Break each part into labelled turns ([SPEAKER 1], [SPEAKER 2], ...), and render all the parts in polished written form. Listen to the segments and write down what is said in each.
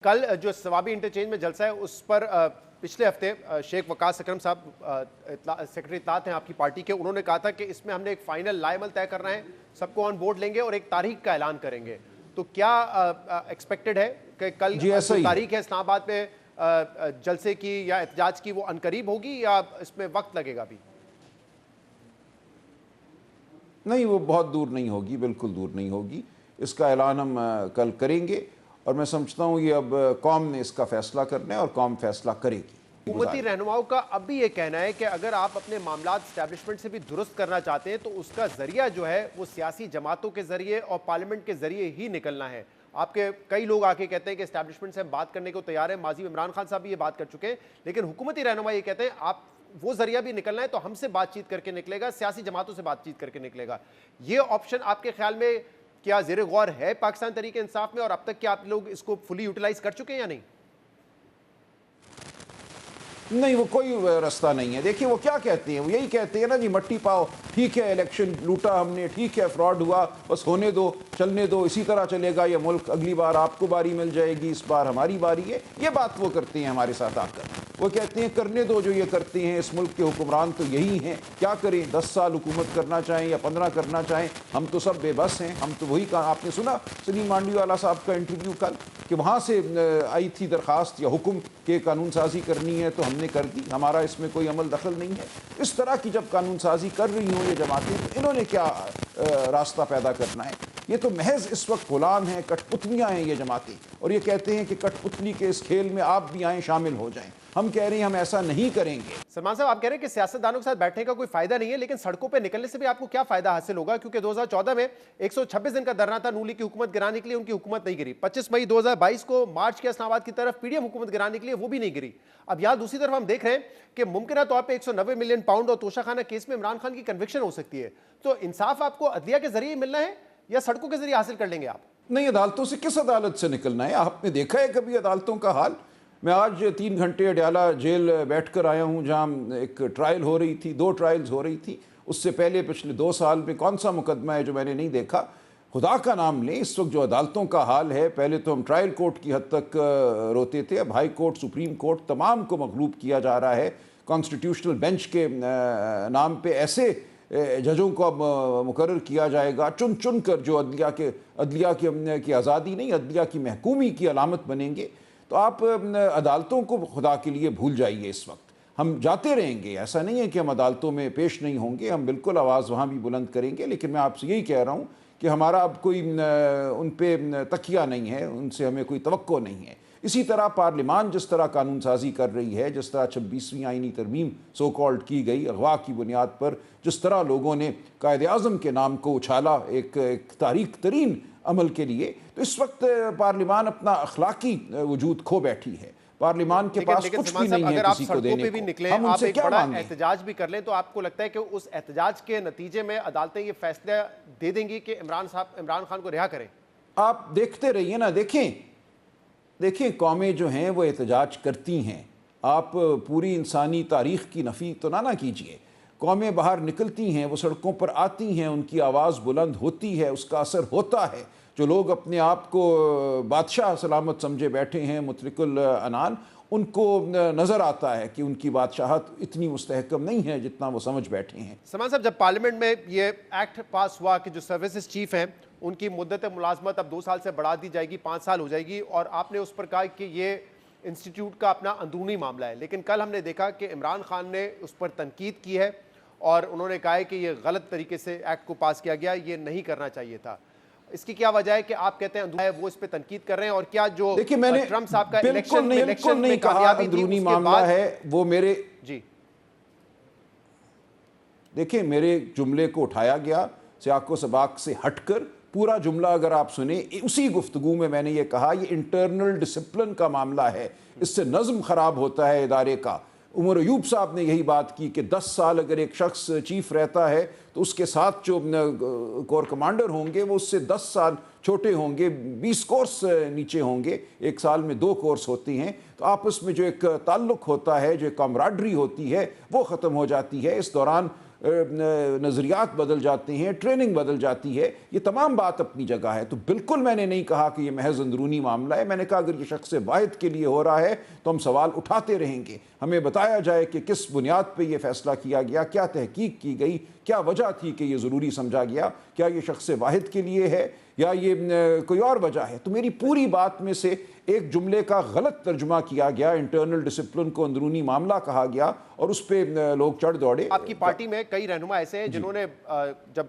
[SPEAKER 1] کل جو ثوابی انٹرچینج میں جلسہ ہے اس پر پچھلے ہفتے شیخ وقاص اکرم صاحب سیکرٹری اطلاعات ہیں آپ کی پارٹی کے، انہوں نے کہا تھا کہ اس میں ہم نے ایک فائنل لائے عمل طے کرنا ہے، سب کو آن بورڈ لیں گے اور ایک تاریخ کا اعلان کریں گے. تو کیا ایکسپیکٹڈ ہے کہ کل جو تاریخ ہے اسلام آباد میں جلسے کی یا احتجاج کی وہ عنقریب ہوگی یا اس میں وقت لگے گا بھی؟
[SPEAKER 2] نہیں، وہ بہت دور نہیں ہوگی، بالکل دور نہیں ہوگی. اس کا اعلان ہم کل کریں گے اور میں سمجھتا ہوں یہ اب قوم نے اس کا فیصلہ کرنا ہے اور قوم فیصلہ کرے گی.
[SPEAKER 1] حکومتی رہنماؤں کا اب بھی یہ کہنا ہے کہ اگر آپ اپنے معاملات اسٹیبلشمنٹ سے بھی درست کرنا چاہتے ہیں تو اس کا ذریعہ جو ہے وہ سیاسی جماعتوں کے ذریعے اور پارلیمنٹ کے ذریعے ہی نکلنا ہے. آپ کے کئی لوگ آ کے کہتے ہیں کہ اسٹیبلشمنٹ سے ہم بات کرنے کو تیار ہیں، ماضی میں عمران خان صاحب بھی یہ بات کر چکے ہیں، لیکن حکومتی رہنما یہ کہتے ہیں آپ وہ ذریعہ بھی نکلنا ہے تو ہم سے بات چیت کر کے نکلے گا، سیاسی جماعتوں سے بات چیت کر کے نکلے گا. یہ آپشن آپ کے خیال میں کیا زیر غور ہے پاکستان تحریک انصاف میں، اور اب تک کیا آپ لوگ اس کو فلی یوٹیلائز کر چکے ہیں یا نہیں؟
[SPEAKER 2] نہیں، وہ کوئی راستہ نہیں ہے. دیکھیے وہ کیا کہتے ہیں، وہ یہی کہتے ہیں نا جی مٹی پاؤ، ٹھیک ہے الیکشن لوٹا ہم نے، ٹھیک ہے فراڈ ہوا، بس ہونے دو، چلنے دو، اسی طرح چلے گا یہ ملک، اگلی بار آپ کو باری مل جائے گی، اس بار ہماری باری ہے. یہ بات وہ کرتے ہیں ہمارے ساتھ آ کر. وہ کہتے ہیں کرنے دو جو یہ کرتے ہیں، اس ملک کے حکمران تو یہی ہیں، کیا کریں، 10 سال حکومت کرنا چاہیں یا 15 کرنا چاہیں، ہم تو سب بے بس ہیں. ہم تو وہی کہا، آپ نے سنا سلیم مانڈی والا صاحب کا انٹرویو کل، کہ وہاں سے آئی تھی درخواست یا حکم کہ قانون سازی کرنی ہے تو ہم نے کر دی، ہمارا اس میں کوئی عمل دخل نہیں ہے. اس طرح کی جب قانون سازی کر رہی ہوں یہ جماعتیں تو انہوں نے کیا راستہ پیدا کرنا ہے؟ یہ تو محض اس وقت غلام ہیں، کٹ پتلیاں ہیں یہ جماعتیں، اور یہ کہتے ہیں کہ کٹ پتلی کے اس کھیل میں آپ بھی آئیں، شامل ہو جائیں. ہم کہہ رہے ہیں ہم ایسا نہیں کریں گے.
[SPEAKER 1] سلمان صاحب آپ کہہ رہے ہیں کہ سیاستدانوں کے ساتھ بیٹھنے کا کوئی فائدہ نہیں ہے، لیکن سڑکوں پہ نکلنے سے بھی آپ کو کیا فائدہ حاصل ہوگا؟ کیونکہ 2014 میں 126 دن کا دھرنا تھا نون لیگ کی حکومت گرانے کے لیے، ان کی حکومت نہیں گری. 25 مئی 2022 کو مارچ کیا اسلام آباد کی طرف پی ڈی ایم حکومت گرانے کے لیے، وہ بھی نہیں گری. اب یہاں دوسری طرف ہم دیکھ رہے ہیں کہ ممکنہ طور پہ 190 ملین پاؤنڈ اور توشہ خانہ کیس میں عمران خان کی کنوکشن ہو سکتی ہے. تو انصاف آپ کو عدلیہ کے ذریعے ملنا ہے یا سڑکوں کے ذریعے حاصل کر لیں گے آپ؟
[SPEAKER 2] نہیں، عدالتوں سے کس عدالت سے نکلنا ہے؟ آپ نے دیکھا ہے کبھی عدالتوں کا حال؟ میں آج 3 گھنٹے اڈیالہ جیل بیٹھ کر آیا ہوں جہاں ایک ٹرائل ہو رہی تھی، 2 ٹرائلز ہو رہی تھی. اس سے پہلے پچھلے 2 سال میں کون سا مقدمہ ہے جو میں نے نہیں دیکھا؟ خدا کا نام لیں، اس وقت جو عدالتوں کا حال ہے، پہلے تو ہم ٹرائل کورٹ کی حد تک روتے تھے، اب ہائی کورٹ، سپریم کورٹ، تمام کو مغلوب کیا جا رہا ہے. کانسٹیٹیوشنل بینچ کے نام پہ ایسے ججوں کو اب مقرر کیا جائے گا چن چن کر جو عدلیہ کی آزادی نہیں، عدلیہ کی محکومی کی علامت بنیں گے. تو آپ عدالتوں کو خدا کے لیے بھول جائیے. اس وقت ہم جاتے رہیں گے، ایسا نہیں ہے کہ ہم عدالتوں میں پیش نہیں ہوں گے، ہم بالکل آواز وہاں بھی بلند کریں گے. لیکن میں آپ سے یہی کہہ رہا ہوں کہ ہمارا اب کوئی ان پہ تکیہ نہیں ہے، ان سے ہمیں کوئی توقع نہیں ہے. اسی طرح پارلیمان جس طرح قانون سازی کر رہی ہے، جس طرح 26ویں آئینی ترمیم سو کالڈ کی گئی اغوا کی بنیاد پر، جس طرح لوگوں نے قائد اعظم کے نام کو اچھالا ایک تاریخ ترین عمل کے لیے، تو اس وقت پارلیمان اپنا اخلاقی وجود کھو بیٹھی ہے. پارلیمان کے پاس کچھ بھی نہیں ہے کسی کو دینے کو. ہم ان سے کیا مانگیں؟
[SPEAKER 1] احتجاج بھی کر لیں تو آپ کو لگتا ہے کہ اس احتجاج کے نتیجے میں عدالتیں یہ فیصلہ دے دیں گی کہ عمران خان کو رہا کریں؟
[SPEAKER 2] آپ دیکھتے رہیے نا. دیکھیں قومیں جو ہیں وہ احتجاج کرتی ہیں. آپ پوری انسانی تاریخ کی نفی تو نہ کیجئے. قومیں باہر نکلتی ہیں، وہ سڑکوں پر آتی ہیں، ان کی آواز بلند ہوتی ہے، اس کا اثر ہوتا ہے. جو لوگ اپنے آپ کو بادشاہ سلامت سمجھے بیٹھے ہیں، مطلق العنان، ان کو نظر آتا ہے کہ ان کی بادشاہت اتنی مستحکم نہیں ہے جتنا وہ سمجھ بیٹھے ہیں.
[SPEAKER 1] سلمان صاحب، جب پارلیمنٹ میں یہ ایکٹ پاس ہوا کہ جو سروسز چیف ہیں ان کی مدت ملازمت اب 2 سال سے بڑھا دی جائے گی، 5 سال ہو جائے گی، اور آپ نے اس پر کہا کہ یہ انسٹیٹیوٹ کا اپنا اندرونی معاملہ ہے. لیکن کل ہم نے دیکھا کہ عمران خان نے اس پر تنقید کی ہے اور انہوں نے کہا ہے کہ یہ غلط طریقے سے ایکٹ کو پاس کیا گیا، یہ نہیں کرنا چاہیے تھا. اس کی کیا وجہ ہے کہ آپ کہتے ہیں وہ اس پہ تنقید کر رہے ہیں؟ اور کیا جو ٹرمپ صاحب کا
[SPEAKER 2] بالکل نہیں کہا اندرونی معاملہ ہے وہ میرے
[SPEAKER 1] جی
[SPEAKER 2] دیکھیں میرے جملے کو اٹھایا گیا سیاق و سباق سے ہٹ کر. پورا جملہ اگر آپ سنیں، اسی گفتگو میں نے یہ کہا یہ انٹرنل ڈسپلن کا معاملہ ہے، اس سے نظم خراب ہوتا ہے ادارے کا. عمر ایوب صاحب نے یہی بات کی کہ 10 سال اگر ایک شخص چیف رہتا ہے تو اس کے ساتھ جو کور کمانڈر ہوں گے وہ اس سے 10 سال چھوٹے ہوں گے، 20 کورس نیچے ہوں گے، ایک سال میں 2 کورس ہوتی ہیں. تو آپس میں جو ایک تعلق ہوتا ہے، جو ایک کامراڈری ہوتی ہے، وہ ختم ہو جاتی ہے. اس دوران نظریات بدل جاتے ہیں، ٹریننگ بدل جاتی ہے، یہ تمام بات اپنی جگہ ہے۔ تو بالکل میں نے نہیں کہا کہ یہ محض اندرونی معاملہ ہے، میں نے کہا اگر یہ شخص واحد کے لیے ہو رہا ہے تو ہم سوال اٹھاتے رہیں گے، ہمیں بتایا جائے کہ کس بنیاد پہ یہ فیصلہ کیا گیا، کیا تحقیق کی گئی، کیا وجہ تھی کہ یہ ضروری سمجھا گیا، کیا یہ شخص واحد کے لیے ہے یا یہ کوئی اور وجہ ہے۔ تو میری پوری بات میں سے ایک جملے کا غلط ترجمہ کیا گیا، انٹرنل ڈسپلن کو اندرونی معاملہ کہا گیا اور اس پہ لوگ چڑھ دوڑے۔
[SPEAKER 1] آپ کی پارٹی میں کئی رہنما ایسے ہیں جنہوں نے جب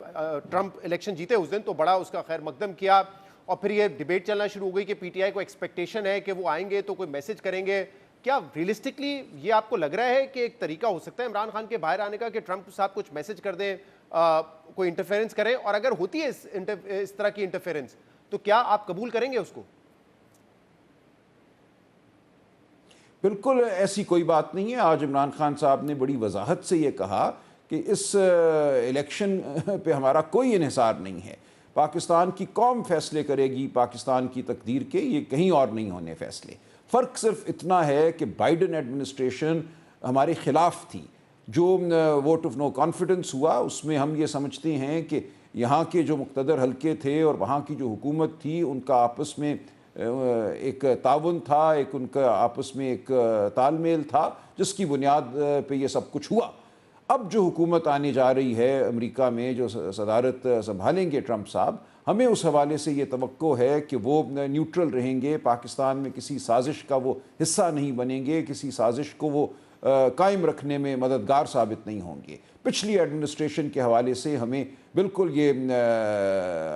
[SPEAKER 1] ٹرمپ الیکشن جیتے اس دن تو بڑا اس کا خیر مقدم کیا، اور پھر یہ ڈیبیٹ چلنا شروع ہو گئی کہ پی ٹی آئی کو ایکسپیکٹیشن ہے کہ وہ آئیں گے تو کوئی میسج کریں گے۔ کیا ریئلسٹکلی یہ آپ کو لگ رہا ہے کہ ایک طریقہ ہو سکتا ہے عمران خان کے باہر آنے کا کہ ٹرمپ صاحب کچھ میسج کر دیں، کوئی انٹرفیرنس کریں، اور اگر ہوتی ہے اس طرح کی انٹرفیرنس تو کیا آپ قبول کریں گے اس کو؟
[SPEAKER 2] بالکل ایسی کوئی بات نہیں ہے۔ آج عمران خان صاحب نے بڑی وضاحت سے یہ کہا کہ اس الیکشن پہ ہمارا کوئی انحصار نہیں ہے، پاکستان کی قوم فیصلے کرے گی پاکستان کی تقدیر کے، یہ کہیں اور نہیں ہونے فیصلے۔ فرق صرف اتنا ہے کہ بائیڈن ایڈمنسٹریشن ہمارے خلاف تھی، جو ووٹ آف نو کانفیڈنس ہوا اس میں ہم یہ سمجھتے ہیں کہ یہاں کے جو مقتدر حلقے تھے اور وہاں کی جو حکومت تھی ان کا آپس میں ایک تعاون تھا، ایک ان کا آپس میں ایک تال میل تھا جس کی بنیاد پہ یہ سب کچھ ہوا۔ اب جو حکومت آنے جا رہی ہے امریکہ میں، جو صدارت سنبھالیں گے ٹرمپ صاحب، ہمیں اس حوالے سے یہ توقع ہے کہ وہ نیوٹرل رہیں گے، پاکستان میں کسی سازش کا وہ حصہ نہیں بنیں گے، کسی سازش کو وہ قائم رکھنے میں مددگار ثابت نہیں ہوں گے۔ پچھلی ایڈمنسٹریشن کے حوالے سے ہمیں بالکل یہ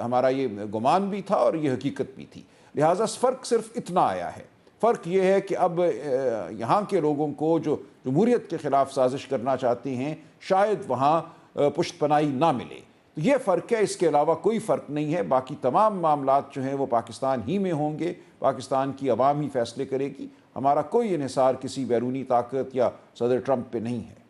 [SPEAKER 2] ہمارا یہ گمان بھی تھا اور یہ حقیقت بھی تھی، لہٰذا فرق صرف اتنا آیا ہے۔ فرق یہ ہے کہ اب یہاں کے لوگوں کو جو جمہوریت کے خلاف سازش کرنا چاہتے ہیں شاید وہاں پشت پناہی نہ ملے، تو یہ فرق ہے، اس کے علاوہ کوئی فرق نہیں ہے۔ باقی تمام معاملات جو ہیں وہ پاکستان ہی میں ہوں گے، پاکستان کی عوام ہی فیصلے کرے گی، ہمارا کوئی انحصار کسی بیرونی طاقت یا صدر ٹرمپ پہ نہیں ہے۔